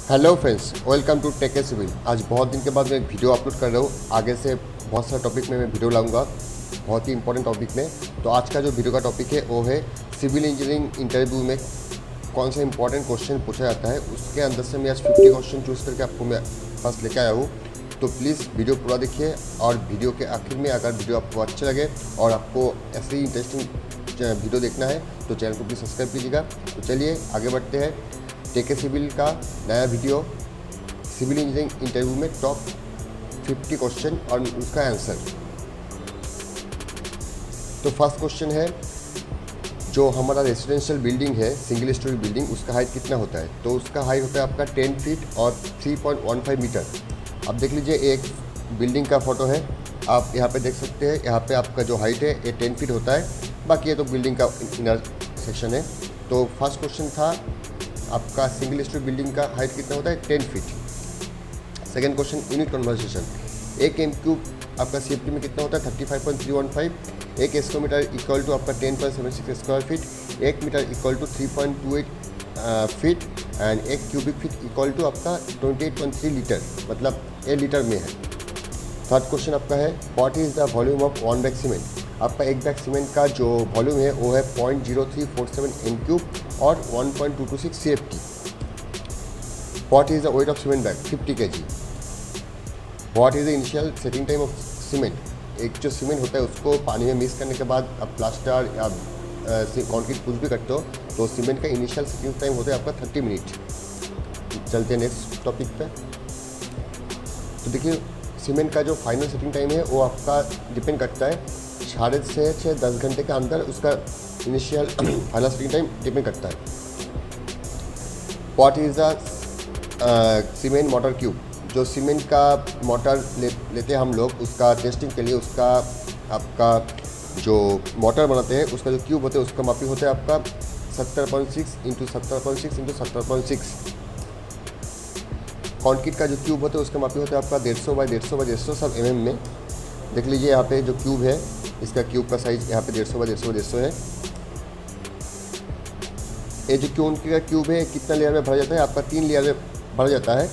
Hello friends, welcome to tech a civil. आज बहुत दिन के बाद मैं एक वीडियो अपलोड कर रहा हूँ। आगे से बहुत सारे टॉपिक में मैं वीडियो लाऊंगा, बहुत ही इंपॉर्टेंट टॉपिक में। तो आज का जो वीडियो का टॉपिक है वो है सिविल इंजीनियरिंग इंटरव्यू में कौन सा इंपॉर्टेंट क्वेश्चन पूछा जाता है। उसके अंदर से मैं आज 50 क्वेश्चन चूज़ करके आपको मैं पास लेके आया हूँ। तो प्लीज़ वीडियो पूरा देखिए, और वीडियो के आखिर में अगर वीडियो आपको अच्छा लगे और आपको ऐसे ही इंटरेस्टिंग वीडियो देखना है तो चैनल को प्लीज़ सब्सक्राइब कीजिएगा। तो चलिए आगे बढ़ते हैं। टेक ए सिविल का नया वीडियो, सिविल इंजीनियरिंग इंटरव्यू में टॉप 50 क्वेश्चन और उसका आंसर। तो फर्स्ट क्वेश्चन है, जो हमारा रेजिडेंशियल बिल्डिंग है, सिंगल स्टोरी बिल्डिंग, उसका हाइट कितना होता है? तो उसका हाइट होता है आपका 10 फीट और 3.15 मीटर। अब देख लीजिए, एक बिल्डिंग का फोटो है, आप यहाँ पे देख सकते हैं। यहाँ पे आपका जो हाइट है ये 10 फीट होता है, बाकी ये तो बिल्डिंग का इनर सेक्शन है। तो फर्स्ट क्वेश्चन था आपका सिंगल स्टोरी बिल्डिंग का हाइट कितना होता है? 10 feet. Second question, unit conversation. एक एम क्यूब आपका CFT में कितना होता है? 35.315। एक स्क्वायर मीटर इक्वल टू आपका 10.76 स्क्वायर फीट। एक metre equal to 3.28 feet and एक क्यूबिक फीट इक्वल टू आपका 28.3 लीटर, मतलब ये लीटर में है। थर्ड क्वेश्चन आपका है, what is the volume of 1 bag cement? आपका एक बैग सीमेंट का जो वॉल्यूम है वो है 0.0347 m³ और 1.226 CFT। What is the weight of cement bag? 50 kg। What is the initial setting time of cement? एक जो सीमेंट होता है उसको पानी में मिक्स करने के बाद आप प्लास्टर या कॉन्क्रीट कुछ भी करते हो तो सीमेंट का इनिशियल सेटिंग टाइम होता है आपका 30 मिनट। चलते हैं नेक्स्ट टॉपिक पे। तो देखिए, सीमेंट का जो फाइनल सेटिंग टाइम है वो आपका डिपेंड करता है 6.5 से 10 घंटे के अंदर उसका initial final setting time depend करता है। What is the cement motor cube? जो सीमेंट का मोटर लेते हैं हम लोग उसका टेस्टिंग के लिए, उसका आपका जो मोटर बनाते हैं उसका जो क्यूब होता है उसका मापी होता है आपका 70.6 इंटू 70.6 इंटू 70.6। कॉन्क्रीट का जो क्यूब होता है उसका मापी होता है आपका 150 बाई 150 बाई 150 सब mm में। देख लीजिए यहाँ पे जो क्यूब है, इसका क्यूब का साइज यहाँ पे 150 बाई 150 बाई 150 है। ये जो कॉन्क्रीट का क्यूब है कितना लेयर में भरा जाता है? आपका 3 लेयर में भरा जाता है।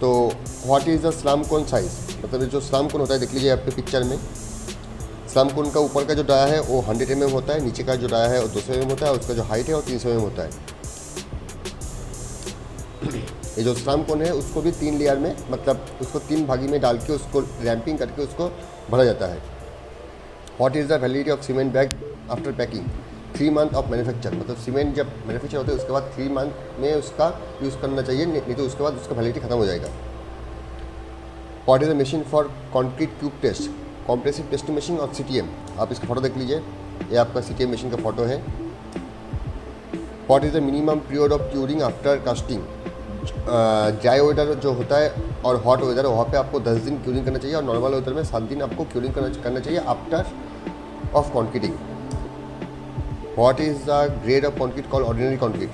तो what is the slam cone size? मतलब जो स्लैम कोन होता है, देख लीजिए यहाँ पे पिक्चर में, स्लैम कोन का ऊपर का जो डाया है वो 100 mm होता है, नीचे का जो डाया है वो 200 mm होता है, और उसका जो हाइट है वो 300 mm होता है। ये जो स्लैम कोन है उसको भी 3 लेयर में, मतलब उसको 3 भागी में डाल के उसको रैम्पिंग करके उसको भरा जाता है। What is the validity of cement bag after packing? 3 month of manufacture. मतलब सीमेंट जब मैन्युफैक्चर होता है उसके बाद 3 मंथ में उसका यूज़ करना चाहिए, नहीं तो उसके बाद उसका वैलिडिटी खत्म हो जाएगा। What is the machine for concrete cube test? Compressive testing machine और CTM। आप इसका फोटो देख लीजिए, ये आपका CTM मशीन का फोटो है। What is the minimum period of curing after casting? Dry weather जो होता है और हॉट वेदर, वहाँ पे आपको 10 दिन क्यूरिंग करना चाहिए, और नॉर्मल वेदर में 7 दिन आपको क्यूरिंग करना चाहिए after of concreting. What is the grade of concrete call ordinary concrete?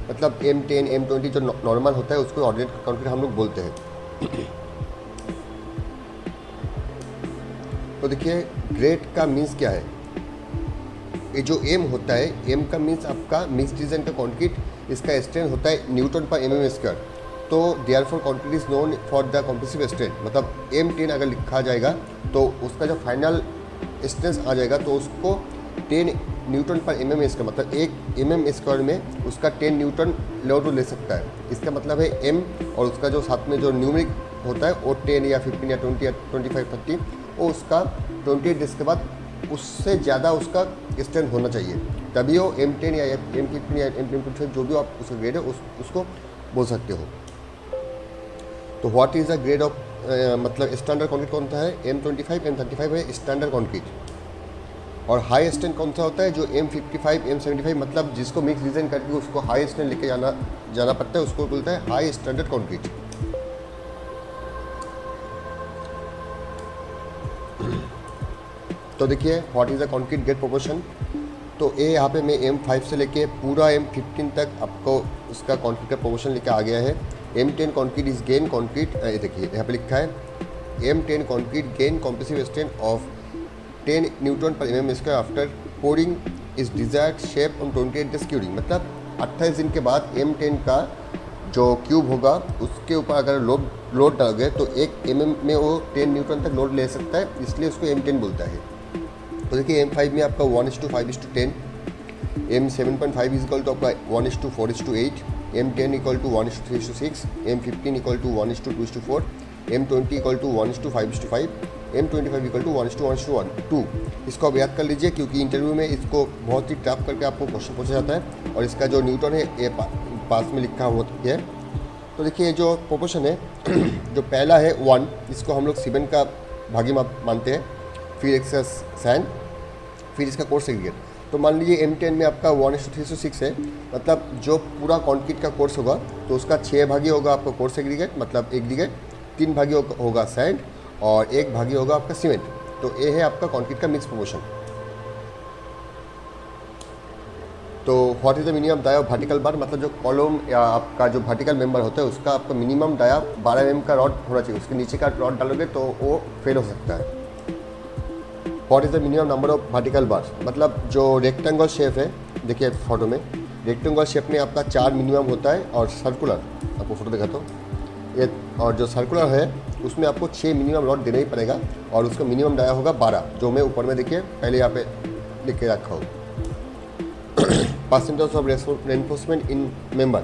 मतलब M10 M20 जो नॉर्मल होता है उसको ऑर्डिनरी कॉन्क्रीट हम लोग बोलते हैं। तो देखिए, ग्रेड का मीन्स क्या है? ये जो M होता है, M का मीन्स आपका मिक्स डिज़ाइन का कॉन्क्रीट, इसका स्ट्रेंथ होता है न्यूटन पर mm²। तो therefore concrete is known for the compressive strength. मतलब M10 अगर लिखा जाएगा तो उसका जो फाइनल स्ट्रेंथ आ जाएगा तो उसको 10 न्यूटन पर mm², मतलब 1 mm² में उसका 10 न्यूटन लोड ले सकता है। इसका मतलब है M, और उसका जो साथ में जो न्यूमेरिक होता है वो 10 या 15 या 20 या 25 30, वो उसका 28 डेज के बाद उससे ज़्यादा उसका स्ट्रेंथ होना चाहिए, तभी वो M10 या M15 या M25 जो भी आप उसका ग्रेड है उसको बोल सकते हो। तो what is the grade of मतलब स्टैंडर्ड कॉन्क्रीट कौन सा है? M25 M35 है स्टैंडर्ड कॉन्क्रीट। और हाई स्ट्रेंथ कौन सा होता है? जो M55 M75, मतलब जिसको मिक्स डिज़ाइन करके उसको हाई स्ट्रेंथ लेके जाना पड़ता है, उसको बोलता है हाई स्टैंडर्ड कॉन्क्रीट। तो देखिए, what is the concrete grade proportion? तो ये यहाँ पे मैं M5 से लेके पूरा M15 तक आपको उसका कॉन्क्रीट का प्रोपोर्शन लेके आ गया है। M10 concrete is gain concrete, ये देखिए यहाँ पे लिखा है M10 concrete gain compressive strength of 10 Newton पर mm² after pouring is desired shape on 28 days curing. मतलब 28 दिन के बाद M10 का जो क्यूब होगा उसके ऊपर अगर लोड डालोगे तो 1 mm में वो 10 न्यूटन तक लोड ले सकता है, इसलिए उसको M10 बोलता है। तो देखिए M5 में आपका 1:5:10, M7.5 इज इक्वल टू आपका 1:4:8, M10 equal to 1:3:6, M15 equal to 1:2:4, M20 equal to 1:5:5, M25 equal to 1:1:2। इसको आप याद कर लीजिए क्योंकि इंटरव्यू में इसको बहुत ही टफ करके आपको क्वेश्चन पूछा जाता है। और इसका जो न्यूटन है ये पास में लिखा हुआ है। तो देखिए जो प्रोपोर्शन है जो पहला है 1, इसको हम लोग सीमेंट का भागी मानते हैं, फिर इसका सैंड, फिर इसका कोर्स एग्रीगेट। तो मान लीजिए M10 में आपका 1:3:6 है, मतलब जो पूरा कॉन्क्रीट का कोर्स होगा तो उसका 6 भागी होगा आपका कोर्स एग्रीगेट मतलब एग्रीगेट, 3 भागी होगा सैंड और 1 भागी होगा आपका सीमेंट। तो ये है आपका कॉन्क्रीट का मिक्स प्रोपोर्शन। तो what is the minimum dia of vertical bar, मतलब जो कॉलम या आपका जो वर्टिकल मेंबर होता है उसका आपका मिनिमम डाया 12 mm का रॉड होना चाहिए। उसके नीचे का रॉड डालोगे तो वो फेल हो सकता है। What is the minimum number of vertical bar, मतलब जो रेक्टेंगल शेप है, देखिए फोटो में रेक्टेंगल शेप में आपका 4 मिनिमम होता है और सर्कुलर, आपको फोटो दिखाता हूँ ये, और जो सर्कुलर है उसमें आपको 6 मिनिमम रॉड देना ही पड़ेगा और उसका मिनिमम डाया होगा 12, जो मैं ऊपर में देखिए पहले यहाँ पे लिख के रखा हूँ। Percentage of reinforcement in member,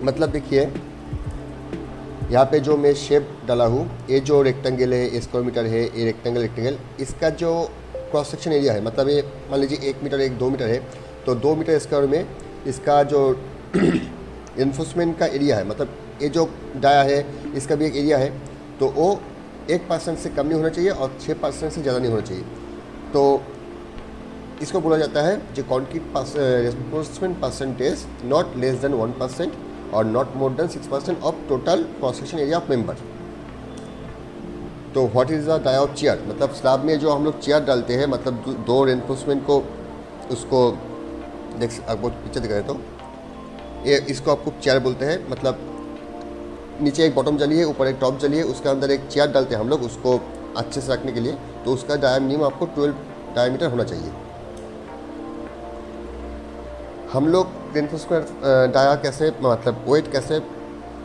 मतलब देखिए यहाँ पे जो मैं शेप डाला हूँ, ये जो रेक्टेंगल है, स्क्वायर मीटर है, ये रेक्टेंगल, इसका जो क्रॉस सेक्शन एरिया है, मतलब ये मान लीजिए 1 मीटर 2 मीटर है, तो 2 मीटर स्क्वायर में इसका जो रेनफोर्समेंट का एरिया है, मतलब ये जो डाया है इसका भी एक एरिया है, तो वो 1% से कम नहीं होना चाहिए और 6% से ज़्यादा नहीं होना चाहिए। तो इसको बोला जाता है जो concrete reinforcement percentage not less than 1% और not more than 6% of total cross section area of member. तो what is the dia of chair, मतलब स्लैब में जो हम लोग चेयर डालते हैं, मतलब 2 रेनफोर्समेंट को उसको देख आपको पीछे दिखा देता हूँ, ये इसको आपको चेयर बोलते हैं। मतलब नीचे एक बॉटम जली है, ऊपर एक टॉप जली है, उसके अंदर एक चेयर डालते हैं हम लोग उसको अच्छे से रखने के लिए। तो उसका डाया मिनिमम आपको 12 डायमीटर होना चाहिए। हम लोग रेनफोर्समेंट डाया कैसे, मतलब वेट कैसे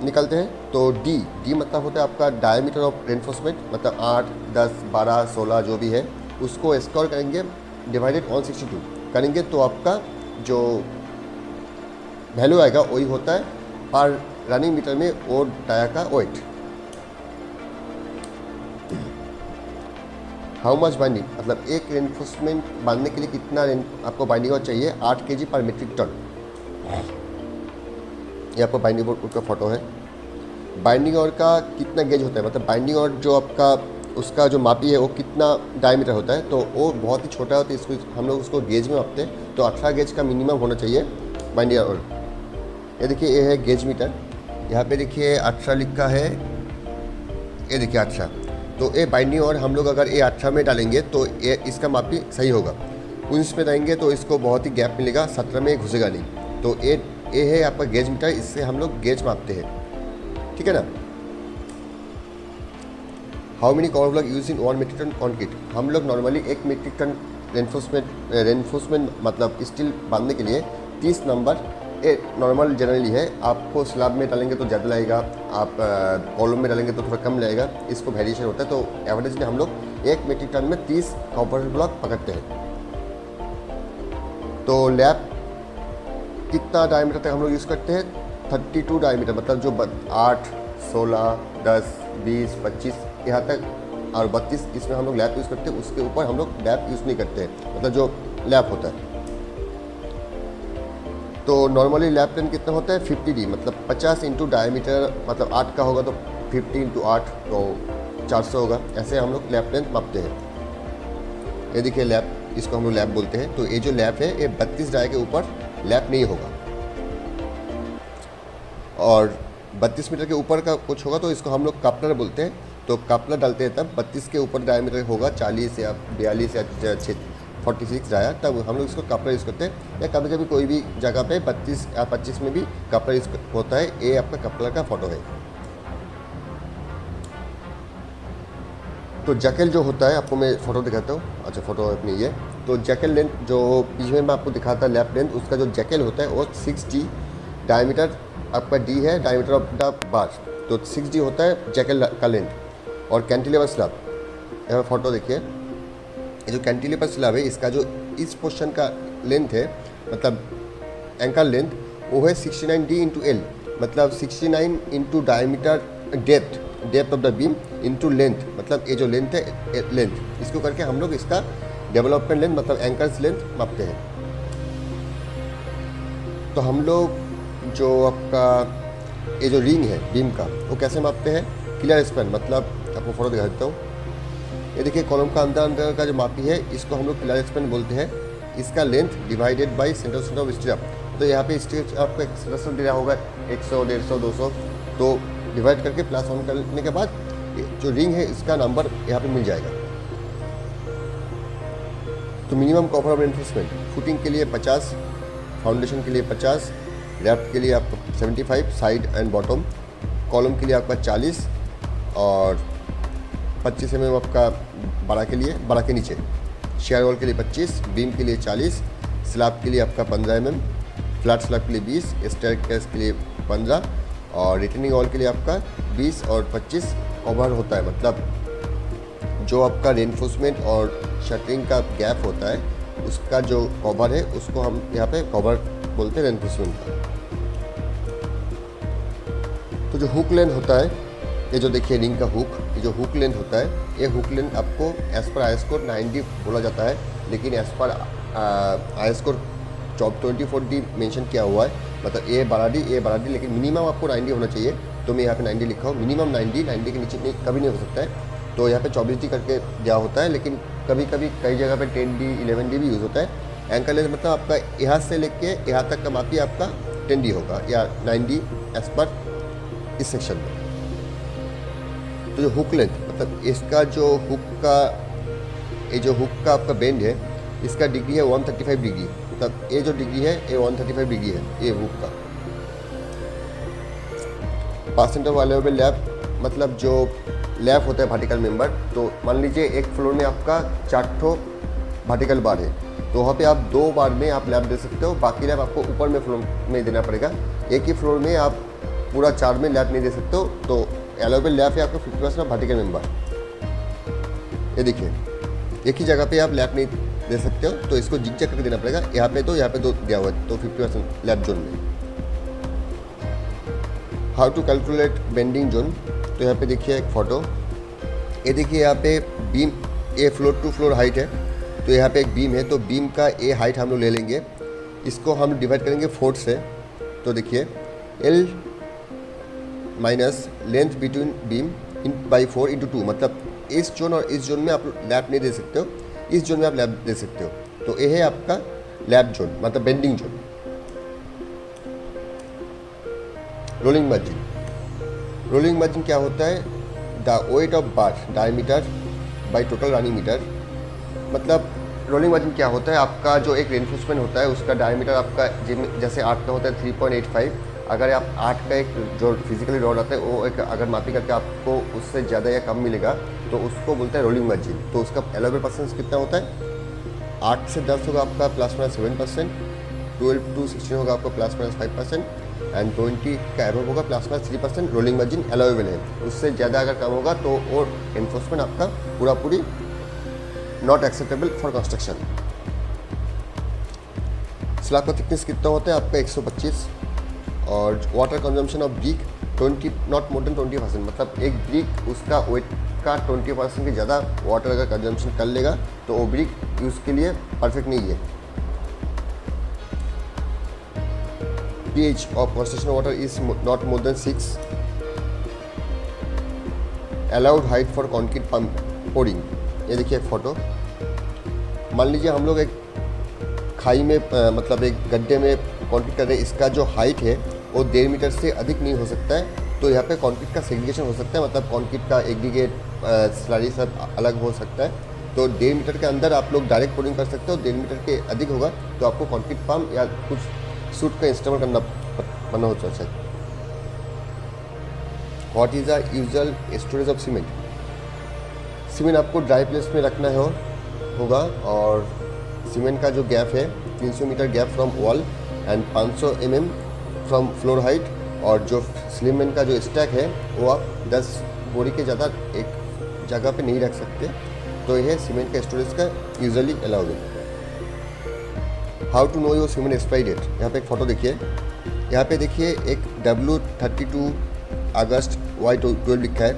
निकलते हैं, तो डी मतलब होता है आपका डायमीटर ऑफ रेनफोर्समेंट, मतलब 8, 10, 12, 16 जो भी है उसको स्क्वायर करेंगे डिवाइडेड 162 करेंगे तो आपका जो वैल्यू आएगा वही होता है पर रनिंग मीटर में वो डाया का वेट। हाउ मच बाइंडिंग, मतलब एक रेनफोर्समेंट बांधने के लिए कितना आपको बाइंडिंग और चाहिए, 8 kg पर मीट्रिक टन। ये आपको बाइंडिंग बोर्ड का फोटो है। बाइंडिंग और का कितना गेज होता है, मतलब बाइंडिंग और जो आपका उसका जो मापी है वो कितना डायमीटर होता है, तो वो बहुत ही छोटा होता है, इसको हम लोग उसको गेज में मापते हैं। तो 18 गेज का मिनिमम होना चाहिए बाइंडिंग और। ये देखिए ये है गेज मीटर, यहाँ पे देखिए 18 लिखा है, ये देखिए 18। तो ये बाइंडिंग और हम लोग अगर ये 18 में डालेंगे तो ये इसका मापी सही होगा। 19 में डालेंगे तो इसको बहुत ही गैप मिलेगा, 17 में घुसेगा नहीं। तो ये है आपका गेज मीटर, इससे हम लोग गेज मापते हैं, ठीक है ना। How many cover block use in 1 metric ton concrete, हम लोग नॉर्मली 1 मीट्रिक टन रेनफोर्समेंट मतलब स्टील बांधने के लिए 30 नंबर ये नॉर्मल जनरली है। आपको स्लैब में डालेंगे तो ज़्यादा लगेगा, आप कॉलम में डालेंगे तो थोड़ा कम लगेगा, इसको वेरिएशन होता है। तो एवरेज में हम लोग 1 मीट्रिक टन में 30 कवर ब्लॉक पकड़ते हैं। तो लैब कितना डायमीटर तक हम लोग यूज़ करते हैं, 32 डायमीटर, मतलब जो 8, 16, 10, 20, 25 यहाँ तक और 32 इसमें हम लोग लैप यूज़ करते हैं। उसके ऊपर हम लोग लैप यूज़ नहीं करते हैं, मतलब जो लैप होता है। तो नॉर्मली लैप लेंथ कितना होता है 50D, मतलब 50 इंटू डायमीटर, मतलब 8 का होगा तो 50 इंटू 8 तो 400 होगा। ऐसे हम लोग लैप लेंथ मापते हैं। ये देखिए लैप, इसको हम लोग लैप बोलते हैं। तो ये जो लैप है ये 32 डाई के ऊपर लैप नहीं होगा, और 32 मीटर के ऊपर का कुछ होगा तो इसको हम लोग कपलर बोलते हैं। तो कपलर डालते हैं तब 32 के ऊपर डायमीटर होगा, 40 या 42 या 46 डाया, तब हम लोग इसको कपलर यूज़ करते हैं। या कभी कभी कोई भी जगह पे 32 या 25 में भी कपलर यूज़ होता है। ये आपका कपलर का फोटो है। तो जैकल जो होता है, आपको मैं फ़ोटो दिखाता हूँ। अच्छा फोटो अपनी ये, तो जैकल लेंथ जो पीछे में मैं आपको दिखाता लैप लेंथ, उसका जो जैकल होता है वो 6D डायमीटर आपका डी है, डायमीटर ऑफ द बार, तो 6D होता है जैकल का लेंथ। और कैंटिलीवर स्लैब, यहाँ फोटो देखिए, ये जो कैंटिलीवर स्लैब है इसका जो इस पोर्शन का लेंथ है, मतलब एंकर लेंथ, वो है 69D इंटू एल, मतलब 69 into diameter depth of the beam into length, मतलब ये जो लेंथ है लेंथ, इसको करके हम लोग इसका डेवलपमेंट लेंथ मतलब एंकर्स लेंथ मापते हैं। तो हम लोग जो आपका ये जो रिंग है बीम का, वो कैसे मापते हैं? क्लियर स्पैन, मतलब आपको फोटो दिखा देता हूँ। ये देखिए कॉलम का अंदर का जो मापी है इसको हम लोग क्लियर स्पैन बोलते हैं। इसका length divided by centre of stirrup, तो यहाँ पे स्टिरअप आपको एक सेंटर दिया होगा 100, 150, 200, तो डिवाइड करके प्लस ऑन करने के बाद जो रिंग है इसका नंबर यहाँ पे मिल जाएगा। तो minimum copper of reinforcement, footing के लिए 50, फाउंडेशन के लिए 50, रैफ्ट के लिए आपको 75 साइड एंड बॉटम, कॉलम के लिए आपका 40 और 25 mm आपका बड़ा के लिए, बड़ा के नीचे, शेयर वॉल के लिए 25, बीम के लिए 40, स्लैब के लिए आपका 15 mm, फ्लैट स्लैब के लिए 20, स्टेयरकेस के लिए 15 और रिटर्निंग वॉल के लिए आपका 20 और 25 कवर होता है। मतलब जो आपका रेनफोर्समेंट और शटरिंग का गैप होता है उसका जो कवर है उसको हम यहाँ पे कवर बोलते हैं रेनफोर्समेंट का। तो जो हुक लेंथ होता है, ये जो देखिए रिंग का हुक, ये जो हुक लेंथ होता है, ये हुक लेंथ आपको एज पर IS कोड 90 बोला जाता है, लेकिन as per IS code 24D mention किया हुआ है, मतलब ए 12D, लेकिन मिनिमम आपको 90 होना चाहिए। तो मैं यहाँ पे 90 लिखा हूँ, मिनिमम 90 के नीचे नहीं, कभी नहीं हो सकता है। तो यहाँ पे 24D करके दिया होता है, लेकिन कभी कभी कई जगह पे 10D 11D भी यूज़ होता है। एंकर लेंथ मतलब आपका यहाँ से लेके यहाँ तक का मापी आपका 10D होगा या 9D एज पर इस सेक्शन में। तो जो हुक लेंथ मतलब इसका जो ये जो हुक का आपका बेंड है, इसका डिग्री है 135 डिग्री, मतलब ये जो डिग्री है ये 135 डिग्री है ये हुक का। परसेंट ऑफ अलाउएबल लैप, मतलब जो लैप होता है वर्टिकल मेंबर, तो मान लीजिए एक फ्लोर में आपका 4 वर्टिकल बार है, तो वहाँ पे आप 2 बार में आप लैप दे सकते हो, बाकी लैप आपको ऊपर में फ्लोर में देना पड़ेगा। एक ही फ्लोर में आप पूरा 4 में लैप नहीं दे सकते हो। तो अलाउएबल लैप है आपका 50% ऑफ वर्टिकल मेंबर। ये देखिए एक ही जगह पे आप लैप नहीं दे सकते हो, तो इसको जिग जैग करके देना पड़ेगा। यहाँ पे 2 दिया हुआ है, तो 50% लैप जोन में। How to calculate bending zone, तो यहाँ पे देखिए एक फ़ोटो, ये देखिए यहाँ पे बीम, ये फ्लोर टू फ्लोर हाइट है, तो यहाँ पे एक बीम है, तो बीम का ये हाइट हम लोग ले लेंगे, इसको हम डिवाइड करेंगे 4 से। तो देखिए L minus length between beam by 4 into 2, मतलब इस जोन और इस जोन में आप लैप नहीं दे सकते हो, इस जोन में आप लैप दे सकते हो। तो ये है आपका लैप जोन, मतलब bending zone. Rolling margin, rolling margin क्या होता है? The weight of bar diameter by total running metre, मतलब रोलिंग मार्जिन क्या होता है? आपका जो एक रेनफोर्समेंट होता है उसका डायमीटर आपका जैसे 8 का होता है 3.85, अगर आप 8 का एक जो फिजिकली रॉड आता है वो एक अगर मापी करके आपको उससे ज़्यादा या कम मिलेगा तो उसको बोलते हैं रोलिंग मार्जिन। तो उसका अलाउएबल परसेंट कितना होता है? 8 से 10 होगा आपका +-7%, 12 to 16 होगा आपका +-5% एंड 20 का एरर होगा +-3%। रोलिंग मार्जिन अलाउएबल है, उससे ज़्यादा अगर कम होगा तो वो एनफोर्समेंट आपका पूरी not acceptable for construction. Slab का थिकनेस कितना होता है आपका? 125 और water consumption of brick 20 not more then 20%, मतलब एक ब्रिक उसका वेट का 20% के ज़्यादा वाटर अगर कंजम्पशन कर लेगा तो वो ब्रिक यूज़ के लिए परफेक्ट नहीं है। pH of concentration water is not more than 6. Allowed height for concrete pump pouring, ये देखिए एक फ़ोटो, मान लीजिए हम लोग एक खाई में मतलब एक गड्ढे में कंक्रीट कर रहे हैं, इसका जो हाइट है वो 1.5 मीटर से अधिक नहीं हो सकता है। तो यहाँ पे कंक्रीट का सेग्रीगेशन हो सकता है, मतलब कंक्रीट का एग्रीगेट स्लरी सब अलग हो सकता है। तो 1.5 मीटर के अंदर आप लोग डायरेक्ट पोरिंग कर सकते हो, 1.5 मीटर के अधिक होगा तो आपको कंक्रीट पम्प या कुछ सूट का इस्तेमाल करना होता है। What is the usual storage of cement? Cement आपको ड्राई प्लेस में रखना होगा और सीमेंट का जो गैप है 300 metre gap from wall and 500 mm from floor height, और जो सीमेंट का जो स्टैक है वो आप 10 बोरी के ज़्यादा एक जगह पे नहीं रख सकते। तो यह सीमेंट का स्टोरेज का यूजुअली अलाउड है। How to know your cement expiry date, यहाँ पे एक फ़ोटो देखिए, यहाँ पे देखिए एक W32 अगस्त Y12 लिखा है।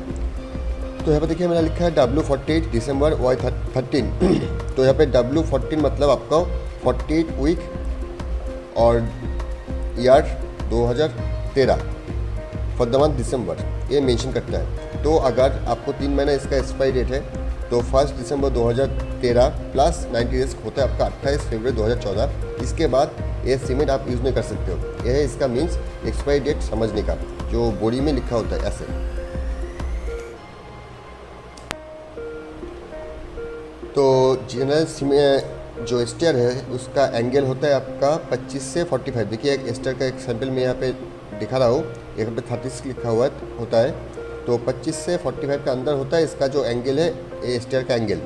तो यहाँ पे देखिए मैंने लिखा है W48 दिसंबर Y13 तो यहाँ पे W14 मतलब आपका 48 वीक और ईयर 2013 फॉर द मंथ दिसंबर ये मेंशन करता है। तो अगर आपको 3 महीना इसका एक्सपायरी डेट है तो 1 दिसंबर 2013 प्लस 90 डेज होता है आपका 28 फरवरी 2014। इसके बाद ये सीमेंट आप यूज़ नहीं कर सकते हो। यह है इसका मीन्स एक्सपायरी डेट समझने का, जो बोरी में लिखा होता है ऐसे। तो जनरल सीमेंट जो स्टेयर है उसका एंगल होता है आपका 25 से 45। देखिए एक स्टेयर का एक सैंपल में यहाँ पे दिखा रहा हूँ, यहाँ पे 36 लिखा हुआ होता है। तो 25 से 45 के अंदर होता है इसका जो एंगल है, ये स्टेयर का एंगल।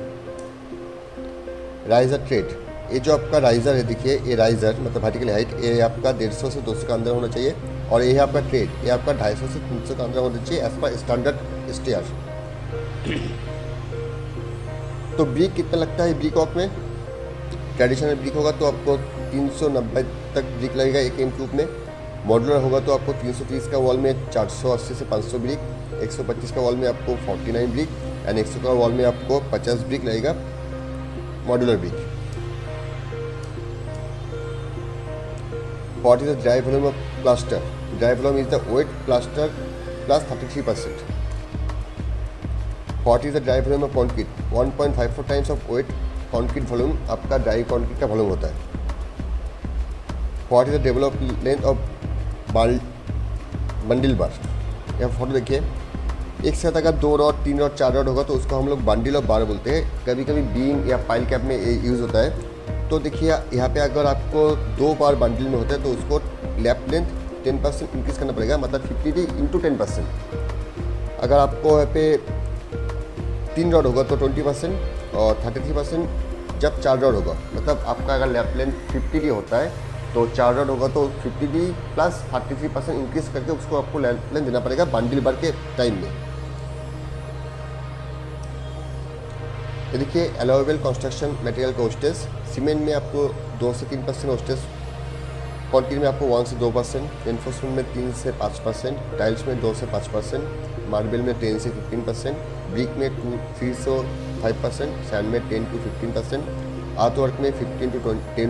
राइजर ट्रेड, ये जो आपका राइजर है देखिए, ये राइजर मतलब वर्टिकल हाइट, ये आपका 150 से 200 का अंदर होना चाहिए। और ये है आपका ट्रेड, ये आपका 250 से 300 का अंदर होना चाहिए एज पर स्टैंडर्ड स्टेयर। तो ब्रिक कितना लगता है ब्रिक वॉक में? ट्रेडिशनल ब्रिक होगा तो आपको 390 तक ब्रिक लगेगा 1 mm क्यूब में। मॉडुलर होगा तो आपको 330 का वॉल में 480 से 500 ब्रिक, 125 का वॉल में आपको 49 ब्रिक एंड 100 का वॉल में आपको 50 ब्रिक लगेगा modular brick. What is the dry volume of plaster? Dry volume is the wet plaster plus 33%. What is the dry volume of concrete? 1.54 times of wet concrete volume आपका dry concrete का volume होता है। What is the developed length of bundle bar? यहाँ photo देखिए, एक साथ अगर 2 rod 3 rod 4 rod होगा तो उसको हम लोग बंडल ऑफ बार बोलते हैं। कभी कभी बीम या पाइल कैप में यूज़ होता है। तो देखिए यहाँ पे अगर आपको 2 बार बंडल में होता है तो उसको लेफ्ट लेंथ 10% इंक्रीज़ करना पड़ेगा, मतलब 50 इंटू 10%। अगर आपको यहाँ पे 3 रॉड होगा तो 20% और 33% जब 4 रॉड होगा, मतलब आपका अगर लेफ्ट लेंथ 50 होता है तो 4 रॉड होगा तो 50 प्लस 33% इंक्रीज करके उसको आपको लेंथ देना पड़ेगा बंडल बार के टाइम में। ये देखिए अलाउएबल कंस्ट्रक्शन मटेरियल का वेस्टेज, सीमेंट में आपको 2 से 3% वेस्टेज, कंक्रीट में आपको 1 से 2%, रेनफोर्समेंट में 3 से 5%, टाइल्स में 2 से 5%, मार्बल में 10 से 15%, ब्रिक में 3 से 5%, सैंड में 10 to 15%, आर्ट वर्क में 15 to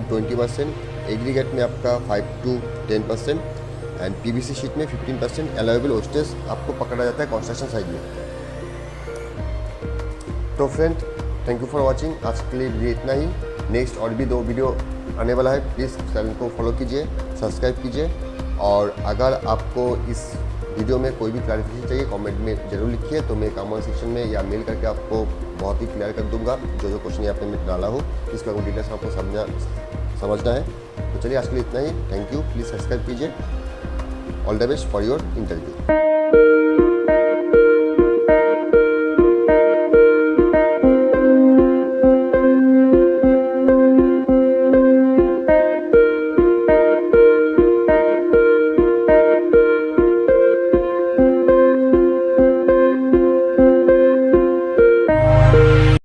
20%, एग्रीगेट में आपका 5 to 10% एंड पीवीसी शीट में 15% अलाउएबल वेस्टेज आपको पकड़ा जाता है कंस्ट्रक्शन साइड में। तो friend thank you for watching. आज के लिए इतना ही। नेक्स्ट और भी 2 वीडियो आने वाला है, प्लीज़ चैनल को फॉलो कीजिए, सब्सक्राइब कीजिए। और अगर आपको इस वीडियो में कोई भी क्लैरिफिकेशन चाहिए कमेंट में ज़रूर लिखिए, तो मैं कमेंट सेक्शन में या मेल करके आपको बहुत ही क्लियर कर दूंगा जो क्वेश्चन आपने मैं डाला हो, इसका कोई डिटेल्स आपको समझना है। तो चलिए आज के लिए इतना ही। थैंक यू, प्लीज़ सब्सक्राइब कीजिए। All the best for your interview.